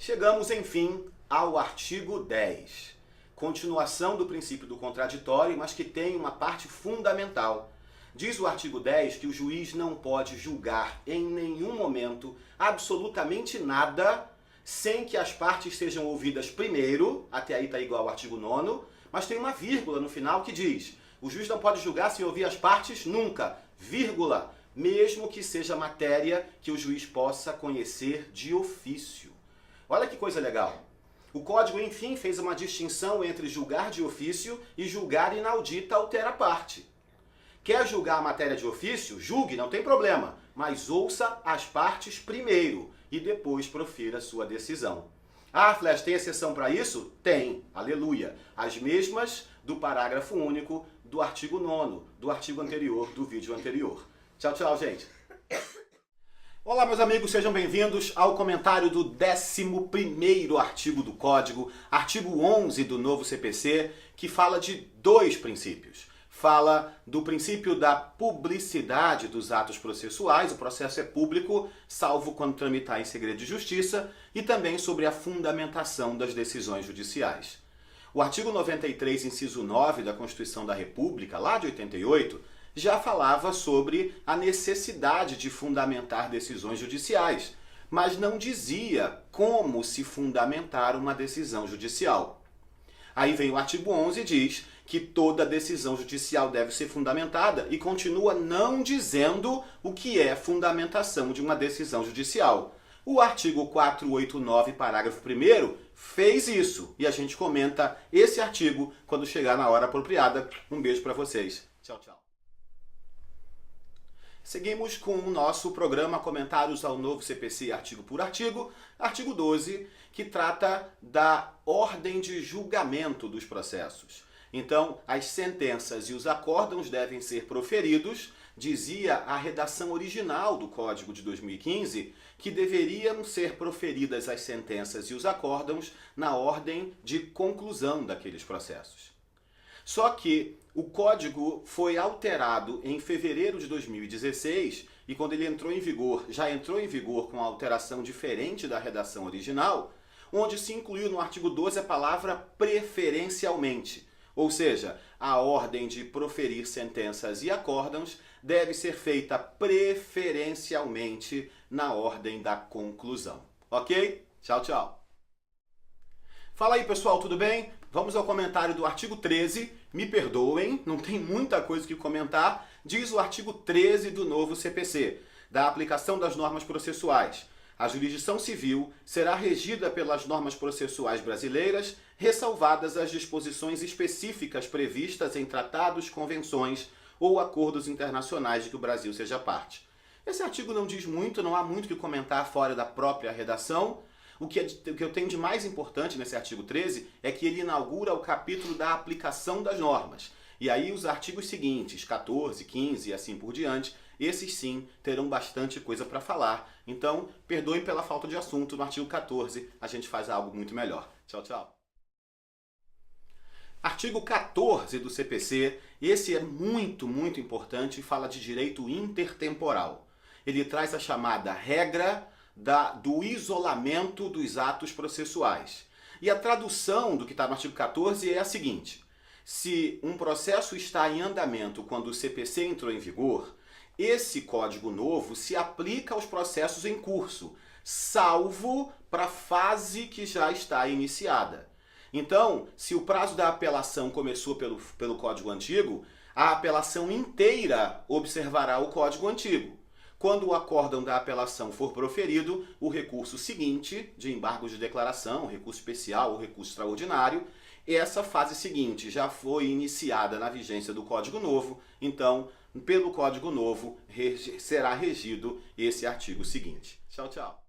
Chegamos, enfim, ao artigo 10. Continuação do princípio do contraditório, mas que tem uma parte fundamental. Diz o artigo 10 que o juiz não pode julgar em nenhum momento absolutamente nada sem que as partes sejam ouvidas primeiro, até aí está igual ao artigo 9º, mas tem uma vírgula no final que diz: o juiz não pode julgar sem ouvir as partes nunca, vírgula, mesmo que seja matéria que o juiz possa conhecer de ofício. Olha que coisa legal. O Código, enfim, fez uma distinção entre julgar de ofício e julgar inaudita altera parte. Quer julgar a matéria de ofício? Julgue, não tem problema, mas ouça as partes primeiro e depois profira sua decisão. Ah, Flash, tem exceção para isso? Tem, aleluia. As mesmas do parágrafo único do artigo 9º, do artigo anterior, do vídeo anterior. Tchau, tchau, gente. Olá, meus amigos, sejam bem-vindos ao comentário do 11º artigo do Código, artigo 11 do novo CPC, que fala de dois princípios. Fala do princípio da publicidade dos atos processuais, o processo é público, salvo quando tramitar em segredo de justiça, e também sobre a fundamentação das decisões judiciais. O artigo 93, inciso 9 da Constituição da República, lá de 88, já falava sobre a necessidade de fundamentar decisões judiciais, mas não dizia como se fundamentar uma decisão judicial. Aí vem o artigo 11 e diz que toda decisão judicial deve ser fundamentada e continua não dizendo o que é fundamentação de uma decisão judicial. O artigo 489, parágrafo 1º, fez isso e a gente comenta esse artigo quando chegar na hora apropriada. Um beijo para vocês. Tchau, tchau. Seguimos com o nosso programa Comentários ao Novo CPC, artigo por artigo, artigo 12, que trata da ordem de julgamento dos processos. Então, as sentenças e os acórdãos devem ser proferidos, dizia a redação original do Código de 2015, que deveriam ser proferidas as sentenças e os acórdãos na ordem de conclusão daqueles processos. Só que o Código foi alterado em fevereiro de 2016 e quando ele entrou em vigor, já entrou em vigor com uma alteração diferente da redação original, onde se incluiu no artigo 12 a palavra preferencialmente. Ou seja, a ordem de proferir sentenças e acórdãos deve ser feita preferencialmente na ordem da conclusão. Ok? Tchau, tchau. Fala aí, pessoal, tudo bem? Vamos ao comentário do artigo 13. Me perdoem, não tem muita coisa que comentar. Diz o artigo 13 do novo CPC, da aplicação das normas processuais. A jurisdição civil será regida pelas normas processuais brasileiras, ressalvadas as disposições específicas previstas em tratados, convenções ou acordos internacionais de que o Brasil seja parte. Esse artigo não diz muito, não há muito o que comentar fora da própria redação. O que eu tenho de mais importante nesse artigo 13 é que ele inaugura o capítulo da aplicação das normas. E aí os artigos seguintes, 14, 15 e assim por diante, esses sim terão bastante coisa para falar. Então, perdoem pela falta de assunto, no artigo 14 a gente faz algo muito melhor. Tchau, tchau. Artigo 14 do CPC, esse é muito importante e fala de direito intertemporal. Ele traz a chamada regra do isolamento dos atos processuais. E a tradução do que está no artigo 14 é a seguinte: se um processo está em andamento quando o CPC entrou em vigor, esse código novo se aplica aos processos em curso, salvo para a fase que já está iniciada. Então, se o prazo da apelação começou pelo código antigo, a apelação inteira observará o código antigo. Quando o acórdão da apelação for proferido, o recurso seguinte, de embargo de declaração, recurso especial ou recurso extraordinário, essa fase seguinte já foi iniciada na vigência do Código Novo, então, pelo Código Novo, será regido esse artigo seguinte. Tchau, tchau.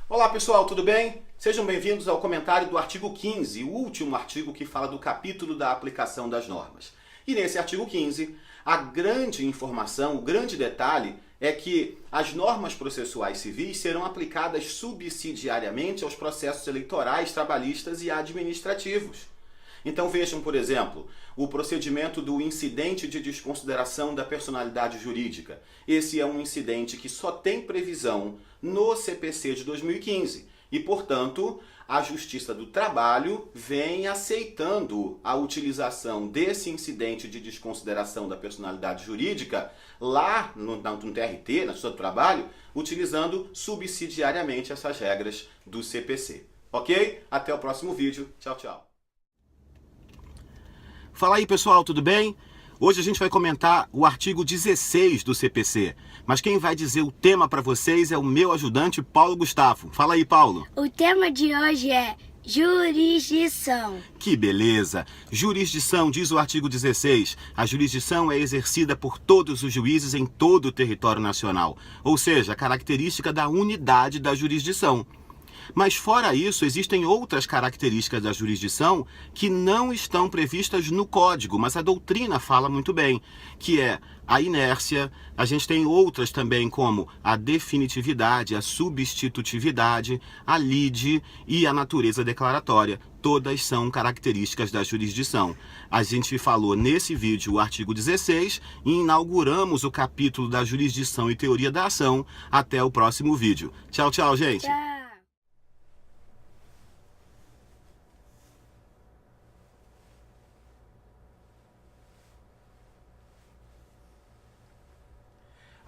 Olá, pessoal, tudo bem? Sejam bem-vindos ao comentário do artigo 15, o último artigo que fala do capítulo da aplicação das normas. E nesse artigo 15, a grande informação, o grande detalhe é que as normas processuais civis serão aplicadas subsidiariamente aos processos eleitorais, trabalhistas e administrativos. Então vejam, por exemplo, o procedimento do incidente de desconsideração da personalidade jurídica. Esse é um incidente que só tem previsão no CPC de 2015. E, portanto, a Justiça do Trabalho vem aceitando a utilização desse incidente de desconsideração da personalidade jurídica lá no TRT, na Justiça do Trabalho, utilizando subsidiariamente essas regras do CPC. Ok? Até o próximo vídeo. Tchau, tchau. Fala aí, pessoal, tudo bem? Hoje a gente vai comentar o artigo 16 do CPC, mas quem vai dizer o tema para vocês é o meu ajudante Paulo Gustavo. Fala aí, Paulo. O tema de hoje é jurisdição. Que beleza! Jurisdição, diz o artigo 16. A jurisdição é exercida por todos os juízes em todo o território nacional, ou seja, a característica da unidade da jurisdição. Mas fora isso, existem outras características da jurisdição que não estão previstas no Código, mas a doutrina fala muito bem, que é a inércia. A gente tem outras também como a definitividade, a substitutividade, a lide e a natureza declaratória. Todas são características da jurisdição. A gente falou nesse vídeo o artigo 16 e inauguramos o capítulo da jurisdição e teoria da ação. Até o próximo vídeo. Tchau, tchau, gente! Tchau.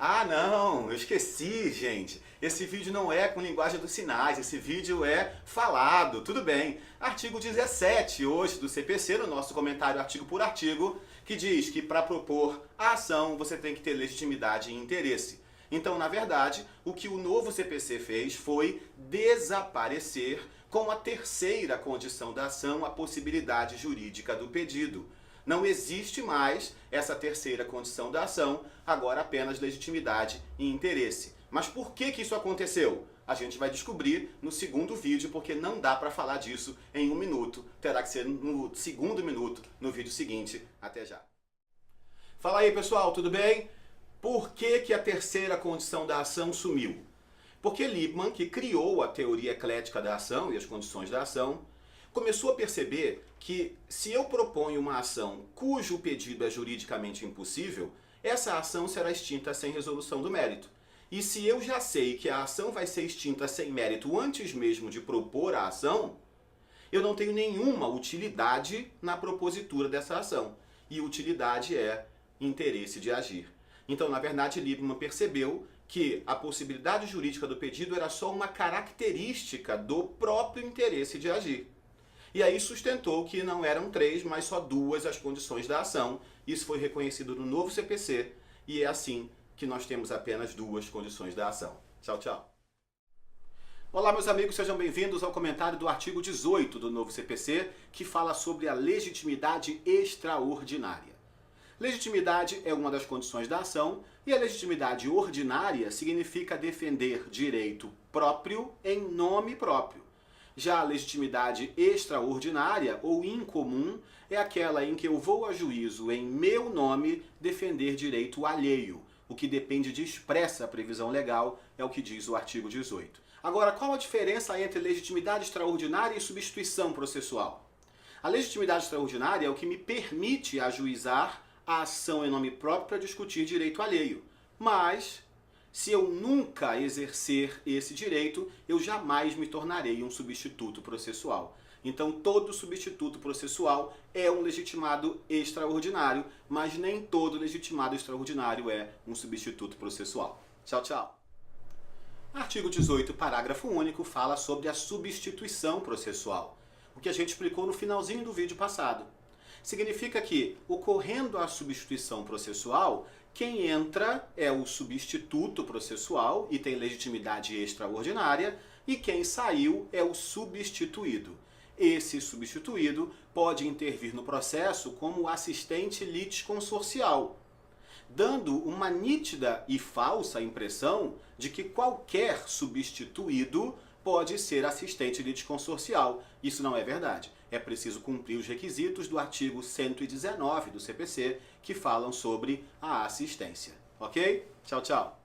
Ah, não, eu esqueci, gente. Esse vídeo não é com linguagem dos sinais, esse vídeo é falado, tudo bem. Artigo 17 hoje do CPC, no nosso comentário artigo por artigo, que diz que para propor a ação você tem que ter legitimidade e interesse. Então, na verdade, o que o novo CPC fez foi desaparecer com a terceira condição da ação, a possibilidade jurídica do pedido. Não existe mais essa terceira condição da ação, agora apenas legitimidade e interesse. Mas por que isso aconteceu? A gente vai descobrir no segundo vídeo, porque não dá para falar disso em 1 minuto. Terá que ser no segundo minuto, no vídeo seguinte. Até já. Fala aí, pessoal, tudo bem? Por que a terceira condição da ação sumiu? Porque Liebman, que criou a teoria eclética da ação e as condições da ação, começou a perceber que se eu proponho uma ação cujo pedido é juridicamente impossível, essa ação será extinta sem resolução do mérito. E se eu já sei que a ação vai ser extinta sem mérito antes mesmo de propor a ação, eu não tenho nenhuma utilidade na propositura dessa ação. E utilidade é interesse de agir. Então, na verdade, Liebman percebeu que a possibilidade jurídica do pedido era só uma característica do próprio interesse de agir. E aí sustentou que não eram 3, mas só 2 as condições da ação. Isso foi reconhecido no novo CPC e é assim que nós temos apenas 2 condições da ação. Tchau, tchau. Olá, meus amigos, sejam bem-vindos ao comentário do artigo 18 do novo CPC, que fala sobre a legitimidade extraordinária. Legitimidade é uma das condições da ação e a legitimidade ordinária significa defender direito próprio em nome próprio. Já a legitimidade extraordinária ou incomum é aquela em que eu vou a juízo em meu nome defender direito alheio. O que depende de expressa previsão legal é o que diz o artigo 18. Agora, qual a diferença entre legitimidade extraordinária e substituição processual? A legitimidade extraordinária é o que me permite ajuizar a ação em nome próprio para discutir direito alheio. Mas se eu nunca exercer esse direito, eu jamais me tornarei um substituto processual. Então, todo substituto processual é um legitimado extraordinário, mas nem todo legitimado extraordinário é um substituto processual. Tchau, tchau. Artigo 18, parágrafo único, fala sobre a substituição processual, o que a gente explicou no finalzinho do vídeo passado. Significa que, ocorrendo a substituição processual, quem entra é o substituto processual e tem legitimidade extraordinária, e quem saiu é o substituído. Esse substituído pode intervir no processo como assistente litisconsorcial, dando uma nítida e falsa impressão de que qualquer substituído pode ser assistente litisconsorcial. Isso não é verdade. É preciso cumprir os requisitos do artigo 119 do CPC, que falam sobre a assistência. Ok? Tchau, tchau.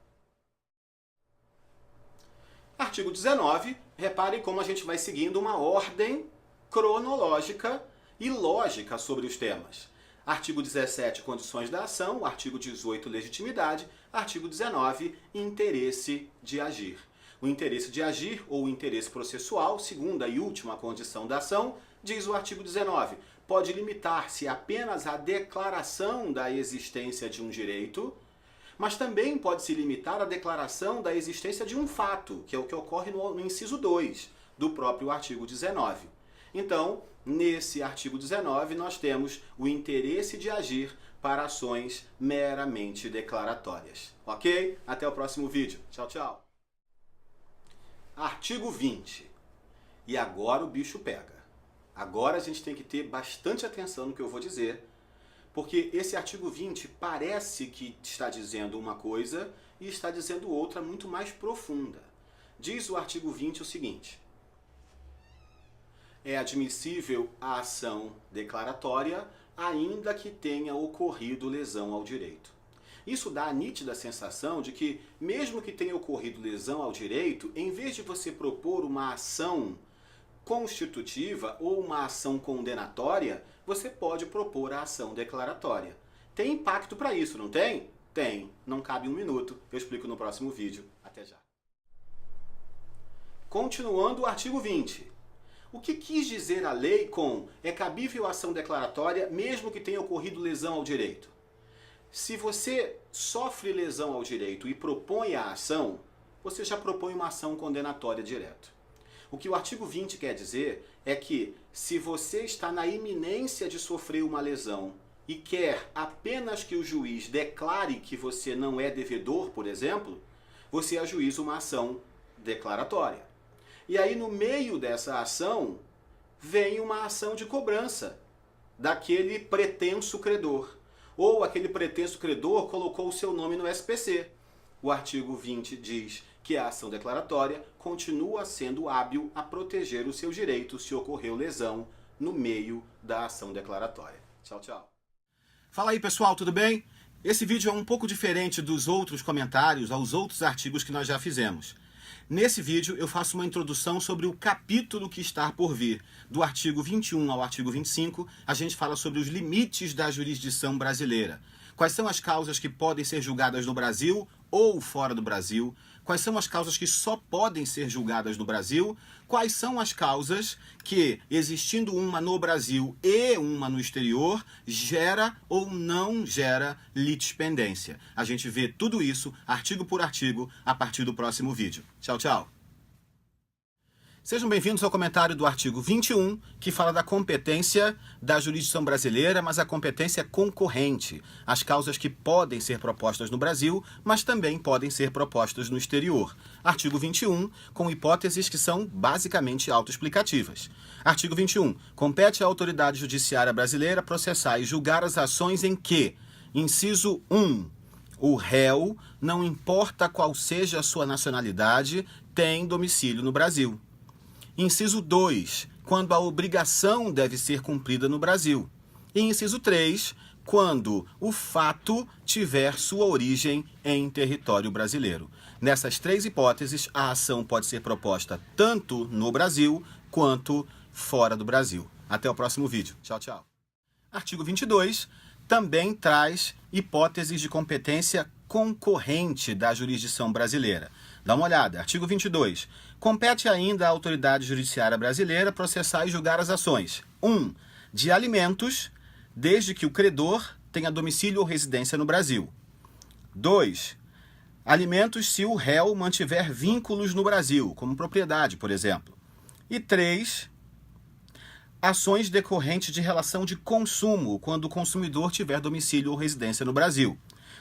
Artigo 19. Reparem como a gente vai seguindo uma ordem cronológica e lógica sobre os temas. Artigo 17, condições da ação. Artigo 18, legitimidade. Artigo 19, interesse de agir. O interesse de agir ou o interesse processual, segunda e última condição da ação, diz o artigo 19, pode limitar-se apenas à declaração da existência de um direito, mas também pode se limitar à declaração da existência de um fato, que é o que ocorre no inciso 2 do próprio artigo 19. Então, nesse artigo 19, nós temos o interesse de agir para ações meramente declaratórias. Ok? Até o próximo vídeo. Tchau, tchau. Artigo 20. E agora o bicho pega. Agora a gente tem que ter bastante atenção no que eu vou dizer, porque esse artigo 20 parece que está dizendo uma coisa e está dizendo outra muito mais profunda. Diz o artigo 20 o seguinte: é admissível a ação declaratória ainda que tenha ocorrido lesão ao direito. Isso dá a nítida sensação de que, mesmo que tenha ocorrido lesão ao direito, em vez de você propor uma ação constitutiva ou uma ação condenatória, você pode propor a ação declaratória. Tem impacto para isso, não tem? Tem. Não cabe um minuto. Eu explico no próximo vídeo. Até já. Continuando o artigo 20. O que quis dizer a lei com é cabível a ação declaratória mesmo que tenha ocorrido lesão ao direito? Se você sofre lesão ao direito e propõe a ação, você já propõe uma ação condenatória direto. O que o artigo 20 quer dizer é que, se você está na iminência de sofrer uma lesão e quer apenas que o juiz declare que você não é devedor, por exemplo, você ajuiza uma ação declaratória. E aí, no meio dessa ação, vem uma ação de cobrança daquele pretenso credor. Ou aquele pretenso credor colocou o seu nome no SPC. O artigo 20 diz que a ação declaratória continua sendo hábil a proteger os seus direitos se ocorreu lesão no meio da ação declaratória. Tchau, tchau. Fala aí, pessoal, tudo bem? Esse vídeo é um pouco diferente dos outros comentários aos outros artigos que nós já fizemos. Nesse vídeo eu faço uma introdução sobre o capítulo que está por vir. Do artigo 21 ao artigo 25, a gente fala sobre os limites da jurisdição brasileira. Quais são as causas que podem ser julgadas no Brasil ou fora do Brasil? Quais são as causas que só podem ser julgadas no Brasil? Quais são as causas que, existindo uma no Brasil e uma no exterior, gera ou não gera litispendência? A gente vê tudo isso, artigo por artigo, a partir do próximo vídeo. Tchau, tchau. Sejam bem-vindos ao comentário do artigo 21, que fala da competência da jurisdição brasileira, mas a competência concorrente, as causas que podem ser propostas no Brasil, mas também podem ser propostas no exterior. Artigo 21, com hipóteses que são basicamente autoexplicativas. Artigo 21. Compete à autoridade judiciária brasileira processar e julgar as ações em que, inciso 1, o réu, não importa qual seja a sua nacionalidade, tem domicílio no Brasil. Inciso 2, quando a obrigação deve ser cumprida no Brasil. E inciso 3, quando o fato tiver sua origem em território brasileiro. Nessas três hipóteses, a ação pode ser proposta tanto no Brasil quanto fora do Brasil. Até o próximo vídeo. Tchau, tchau. Artigo 22 também traz hipóteses de competência concorrente da jurisdição brasileira. Dá uma olhada. Artigo 22. Compete ainda à autoridade judiciária brasileira processar e julgar as ações. 1. De alimentos, desde que o credor tenha domicílio ou residência no Brasil. 2. Alimentos se o réu mantiver vínculos no Brasil, como propriedade, por exemplo. E 3. Ações decorrentes de relação de consumo, quando o consumidor tiver domicílio ou residência no Brasil.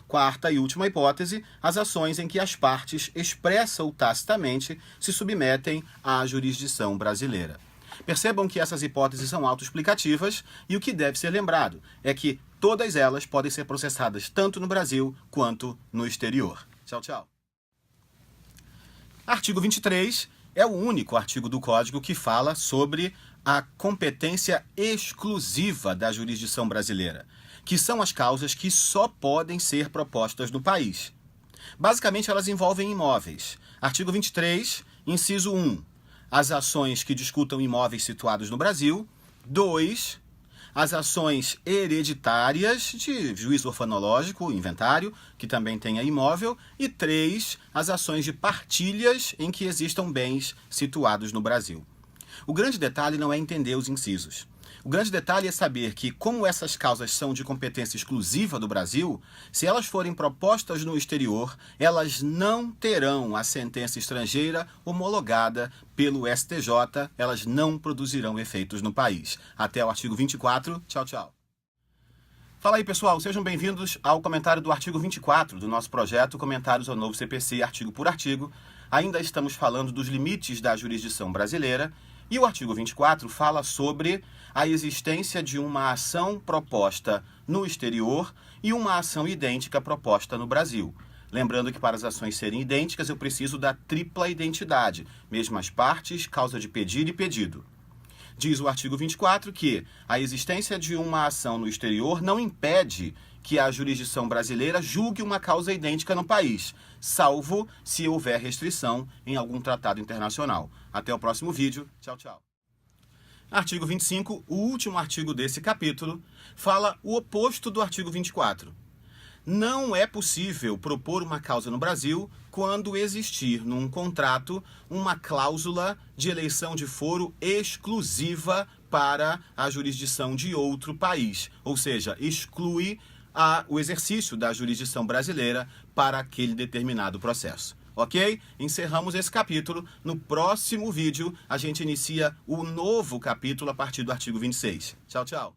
Quarta e última hipótese, as ações em que as partes, expressa ou tacitamente, se submetem à jurisdição brasileira. Percebam que essas hipóteses são autoexplicativas e o que deve ser lembrado é que todas elas podem ser processadas tanto no Brasil quanto no exterior. Tchau, tchau. Artigo 23 é o único artigo do Código que fala sobre a competência exclusiva da jurisdição brasileira, que são as causas que só podem ser propostas no país. Basicamente, elas envolvem imóveis. Artigo 23, inciso 1. As ações que discutam imóveis situados no Brasil. 2. as ações hereditárias de juízo orfanológico, inventário, que também tenha imóvel, e 3, as ações de partilhas em que existam bens situados no Brasil. O grande detalhe não é entender os incisos. O grande detalhe é saber que, como essas causas são de competência exclusiva do Brasil, se elas forem propostas no exterior, elas não terão a sentença estrangeira homologada pelo STJ, elas não produzirão efeitos no país. Até o artigo 24. Tchau, tchau. Fala aí, pessoal, sejam bem-vindos ao comentário do artigo 24 do nosso projeto Comentários ao Novo CPC, artigo por artigo. Ainda estamos falando dos limites da jurisdição brasileira e o artigo 24 fala sobre a existência de uma ação proposta no exterior e uma ação idêntica proposta no Brasil. Lembrando que para as ações serem idênticas eu preciso da tripla identidade, mesmas partes, causa de pedir e pedido. Diz o artigo 24 que a existência de uma ação no exterior não impede que a jurisdição brasileira julgue uma causa idêntica no país, salvo se houver restrição em algum tratado internacional. Até o próximo vídeo. Tchau, tchau. Artigo 25, o último artigo desse capítulo, fala o oposto do artigo 24. Não é possível propor uma causa no Brasil quando existir num contrato uma cláusula de eleição de foro exclusiva para a jurisdição de outro país, ou seja, exclui o exercício da jurisdição brasileira para aquele determinado processo. Ok? Encerramos esse capítulo. No próximo vídeo, a gente inicia o novo capítulo a partir do artigo 26. Tchau, tchau.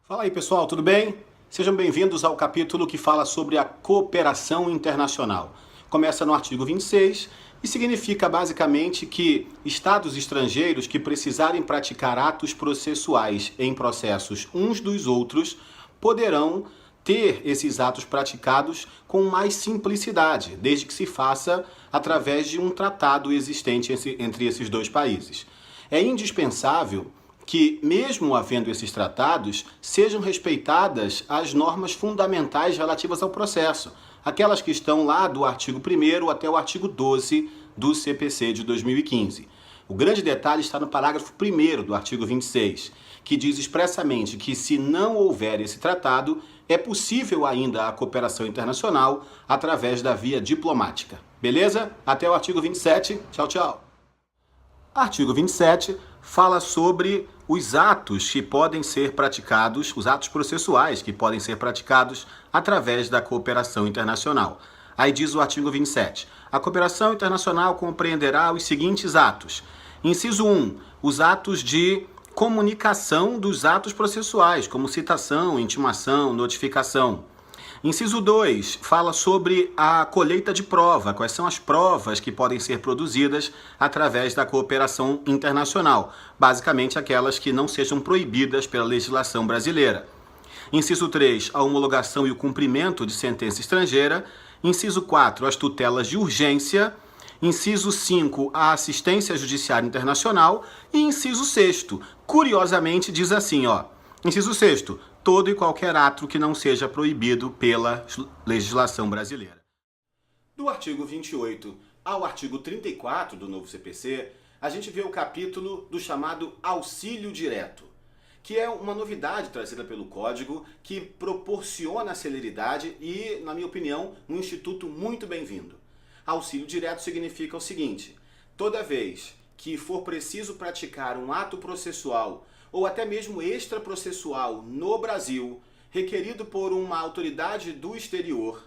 Fala aí, pessoal, tudo bem? Sejam bem-vindos ao capítulo que fala sobre a cooperação internacional. Começa no artigo 26 e significa basicamente que estados estrangeiros que precisarem praticar atos processuais em processos uns dos outros poderão ter esses atos praticados com mais simplicidade, desde que se faça através de um tratado existente entre esses dois países. É indispensável que, mesmo havendo esses tratados, sejam respeitadas as normas fundamentais relativas ao processo, aquelas que estão lá do artigo 1º até o artigo 12 do CPC de 2015. O grande detalhe está no parágrafo 1º do artigo 26, que diz expressamente que, se não houver esse tratado, é possível ainda a cooperação internacional através da via diplomática. Beleza? Até o artigo 27. Tchau, tchau. Artigo 27 fala sobre os atos que podem ser praticados, os atos processuais que podem ser praticados através da cooperação internacional. Aí diz o artigo 27. A cooperação internacional compreenderá os seguintes atos. Inciso 1. Os atos de comunicação dos atos processuais, como citação, intimação, notificação. Inciso 2, fala sobre a colheita de prova, quais são as provas que podem ser produzidas através da cooperação internacional, basicamente aquelas que não sejam proibidas pela legislação brasileira. Inciso 3, a homologação e o cumprimento de sentença estrangeira. Inciso 4, as tutelas de urgência. Inciso 5, a assistência judiciária internacional. E inciso 6º, curiosamente diz assim, inciso 6º, todo e qualquer ato que não seja proibido pela legislação brasileira. Do artigo 28 ao artigo 34 do novo CPC, a gente vê o capítulo do chamado auxílio direto, que é uma novidade trazida pelo Código, que proporciona celeridade e, na minha opinião, um instituto muito bem-vindo. Auxílio direto significa o seguinte: toda vez que for preciso praticar um ato processual ou até mesmo extraprocessual no Brasil, requerido por uma autoridade do exterior,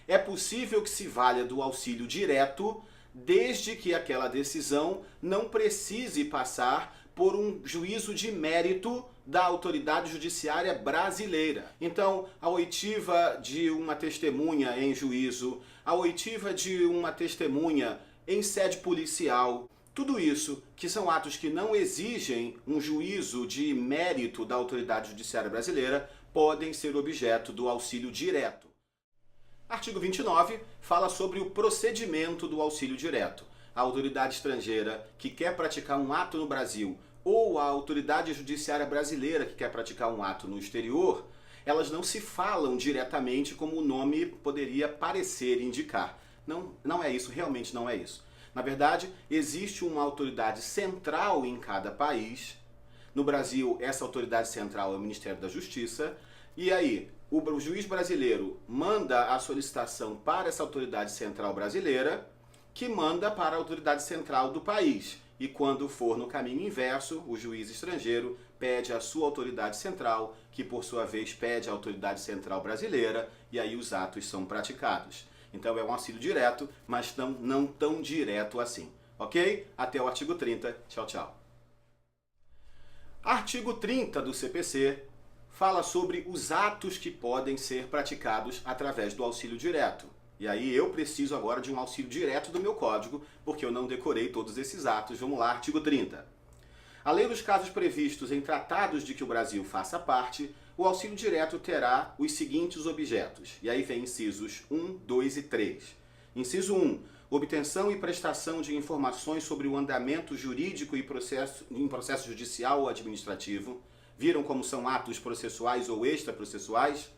é possível que se valha do auxílio direto, desde que aquela decisão não precise passar por um juízo de mérito da autoridade judiciária brasileira. Então, a oitiva de uma testemunha em juízo, a oitiva de uma testemunha em sede policial, tudo isso, que são atos que não exigem um juízo de mérito da autoridade judiciária brasileira, podem ser objeto do auxílio direto. Artigo 29 fala sobre o procedimento do auxílio direto. A autoridade estrangeira que quer praticar um ato no Brasil ou a autoridade judiciária brasileira que quer praticar um ato no exterior, elas não se falam diretamente como o nome poderia parecer indicar. Não é isso, realmente não é isso. Na verdade, existe uma autoridade central em cada país, No Brasil, essa autoridade central é o Ministério da Justiça. E aí, o juiz brasileiro manda a solicitação para essa autoridade central brasileira, que manda para a autoridade central do país. E quando for no caminho inverso, o juiz estrangeiro pede à sua autoridade central, que por sua vez pede à autoridade central brasileira, e aí os atos são praticados. Então é um auxílio direto, mas não tão direto assim. Ok? Até o artigo 30. Tchau, tchau. Artigo 30 do CPC fala sobre os atos que podem ser praticados através do auxílio direto. E aí eu preciso agora de um auxílio direto do meu código, porque eu não decorei todos esses atos. Vamos lá, artigo 30. Além dos casos previstos em tratados de que o Brasil faça parte, o auxílio direto terá os seguintes objetos. E aí vem incisos 1, 2 e 3. Inciso 1. Obtenção e prestação de informações sobre o andamento jurídico e em processo judicial ou administrativo. Viram como são atos processuais ou extraprocessuais?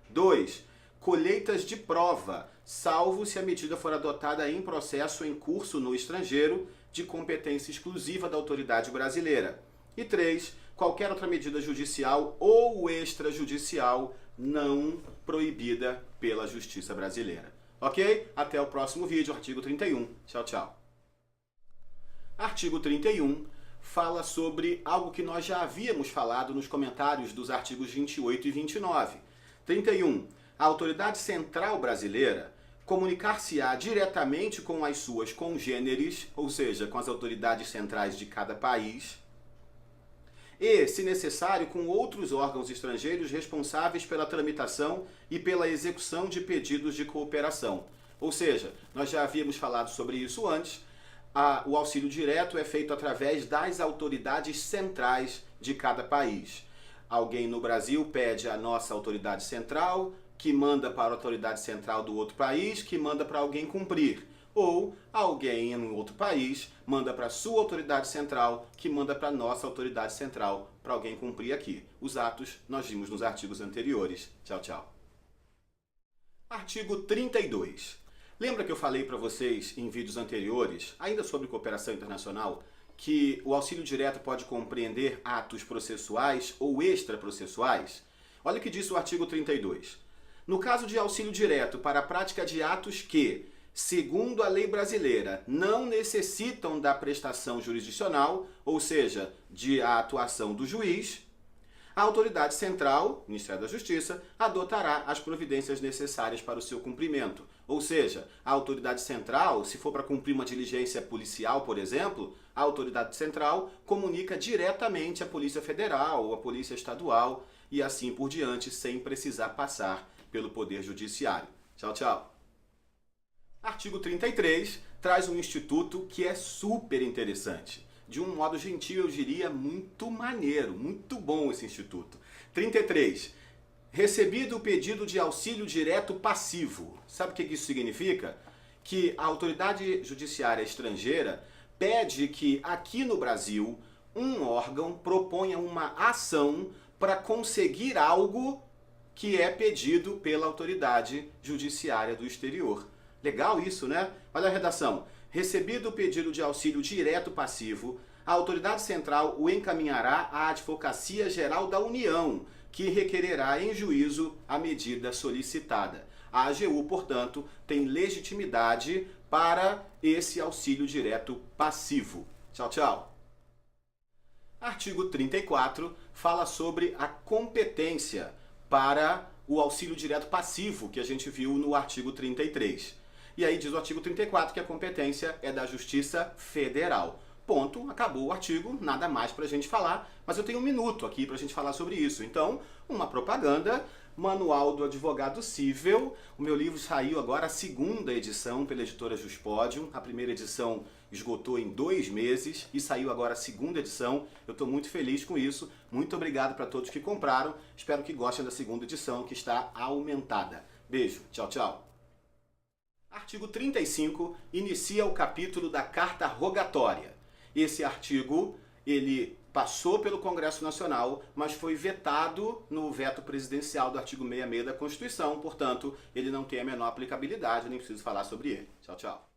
2. Colheitas de prova, salvo se a medida for adotada em processo em curso no estrangeiro, de competência exclusiva da autoridade brasileira. E 3. Qualquer outra medida judicial ou extrajudicial não proibida pela Justiça brasileira. Ok? Até o próximo vídeo, artigo 31. Tchau, tchau. Artigo 31 fala sobre algo que nós já havíamos falado nos comentários dos artigos 28 e 29. 31. A autoridade central brasileira comunicar-se-á diretamente com as suas congêneres, ou seja, com as autoridades centrais de cada país, e, se necessário, com outros órgãos estrangeiros responsáveis pela tramitação e pela execução de pedidos de cooperação. Ou seja, nós já havíamos falado sobre isso antes, o auxílio direto é feito através das autoridades centrais de cada país. Alguém no Brasil pede à nossa autoridade central, que manda para a autoridade central do outro país, que manda para alguém cumprir. Ou alguém em outro país manda para a sua autoridade central, que manda para a nossa autoridade central, para alguém cumprir aqui. Os atos nós vimos nos artigos anteriores. Tchau, tchau. Artigo 32. Lembra que eu falei para vocês em vídeos anteriores, ainda sobre cooperação internacional, que o auxílio direto pode compreender atos processuais ou extraprocessuais? Olha o que diz o artigo 32. No caso de auxílio direto para a prática de atos que, segundo a lei brasileira, não necessitam da prestação jurisdicional, ou seja, a atuação do juiz, a autoridade central, Ministério da Justiça, adotará as providências necessárias para o seu cumprimento. Ou seja, a autoridade central, se for para cumprir uma diligência policial, por exemplo, a autoridade central comunica diretamente à Polícia Federal ou à Polícia Estadual e assim por diante, sem precisar passar pelo Poder Judiciário. Tchau, tchau. Artigo 33 traz um instituto que é super interessante. De um modo gentil, eu diria, muito maneiro, muito bom esse instituto. 33. Recebido o pedido de auxílio direto passivo. Sabe o que isso significa? Que a autoridade judiciária estrangeira pede que aqui no Brasil um órgão proponha uma ação para conseguir algo que é pedido pela autoridade judiciária do exterior. Legal isso, né? Olha a redação. Recebido o pedido de auxílio direto passivo, a autoridade central o encaminhará à Advocacia Geral da União, que requererá em juízo a medida solicitada. A AGU, portanto, tem legitimidade para esse auxílio direto passivo. Tchau, tchau. Artigo 34 fala sobre a competência para o auxílio direto passivo, que a gente viu no artigo 33. E aí diz o artigo 34 que a competência é da Justiça Federal. Ponto, acabou o artigo, nada mais pra gente falar, mas eu tenho um minuto aqui pra gente falar sobre isso. Então, uma propaganda, Manual do Advogado Cível. O meu livro saiu agora a segunda edição pela editora Juspodium. A primeira edição esgotou em 2 meses e saiu agora a segunda edição. Eu estou muito feliz com isso. Muito obrigado para todos que compraram. Espero que gostem da segunda edição, que está aumentada. Beijo, tchau, tchau. Artigo 35 inicia o capítulo da Carta Rogatória. Esse artigo, ele passou pelo Congresso Nacional, mas foi vetado no veto presidencial do artigo 66 da Constituição, portanto, ele não tem a menor aplicabilidade, nem preciso falar sobre ele. Tchau, tchau.